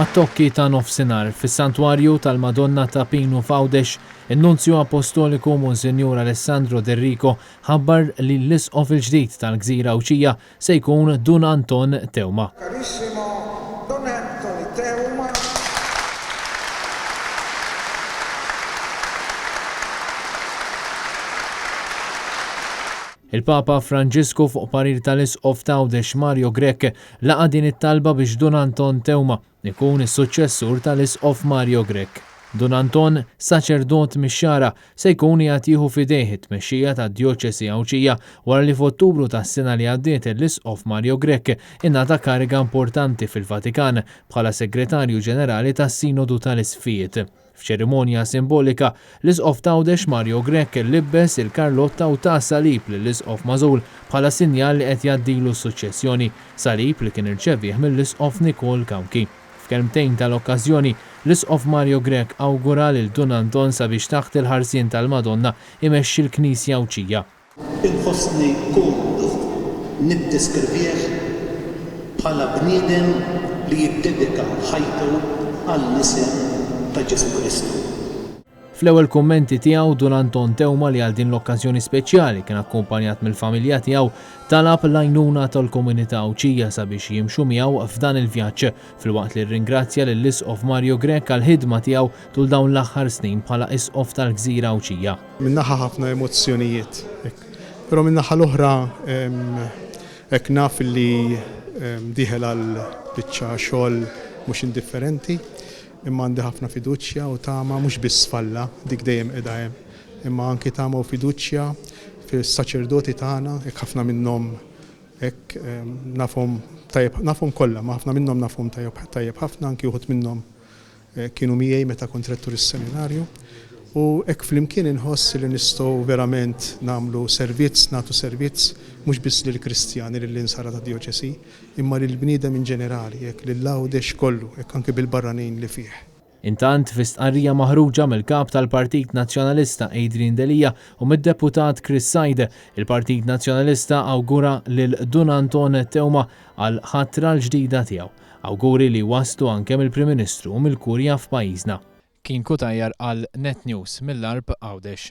Mat-tokki ta' nofsinhar fis-Santwarju tal-Madonna ta' Pinu f'Għawdex, in-Nunzju Apostoliku Monsinjur Alessandro Del Rico ħabbar li l-isqof il-ġdid tal-Gżira Ewċija se jkun Dun Anton Tewma. Carissimo Don Anthony Tewma. Il-Papa Franġisku fuq parir tal-isqof ta' Għawdex Mario Grech laqa' din it-talba biex Dun Anton Tewma ikun is-suċċessur tal-isqof Mario Grech. Dun Anton, saċerdot mix-Xara, se jkun qiegħed jieħu f'idejh it-tmexxija tad-Djoċesi Ewċija wara li f'Ottubru tas-sena li għaddiet l-isqof Mario Grech ingħata kariga importanti fil-Vatikan bħala Segretarju Ġenerali tas-Sinodu tal-Isfijiet. F'ċerimonja simbolika, l-isqof ta' Għawdex Mario Grech libbes il-karlotta u ta' salib lill-isqof Mażul bħala sinjal li qed jgħaddilu s-suċċessjoni, salib li kien irċevih mill-isqof Nicole Kawki. F'kelmtejn tal-okkażjoni, l-isqof Mario Grech awgura lil Dun Anton sabiex taħt il-ħarsien tal-Madonna imexxi l-Knisja Ewċija. Inħossni kun niddeskrivih bħala bniedem li jiddedika ħajtu għall-isem ta' Ġesu Kristu. Fl-ewwel kummenti tiegħu Dun Anton Tewma li għal din l-okkażjoni speċjali kien akkumpanjat mill-familja tiegħu talab l-għajnuna tal-komunità Ewċija sabiex jimxu miegħu f'dan il-vjaġġ filwaqt li rringrazzja lill-isqof Mario Grech għall-ħidma tiegħu tul dawn l-aħħar snin bħala isqof tal-Gżira Ewċija. Min-naħa ħafna emozzjonijiet, però min-naħa l-oħra hekk naf li dieħel għal biċċa xogħol mhux indifferenti. Imma għandi ħafna fiduċja u tama mhux biss falla dik dejjem qiegħda hemm, imma anki tama u fiduċja fis-saċerdoti tagħna, hekk ħafna minnhom hekk nafhom tajjeb, nafhom kollha, ma ħafna minnhom nafhom tajjeb ħafna, anki wħud minnhom kienu miegħi meta kont rettur is-seminarju. U hekk flimkien inħoss li nistgħu verament nagħmlu nagħtu servizz mhux biss lill-Kristjani lill-insara tad-Djoċesi, imma lill-bniedem in ġenerali, hekk lill-Għawdex kollu, hekk anke bil-barranin li fih. Intant fi stqarrija maħruġa mill-kap tal-Partit Nazzjonalista Adrian Delija u mid-deputat Chris Sajde, il-Partit Nazzjonalista awgura lil Dun Anton Tewma għal ħatra l-ġdida tiegħu. Awguri li waslu anke mill-Prim Ministru u mill-Kurja f'pajjiżna. Kien Kutajjar għal Net News mill-Arb Għawdex.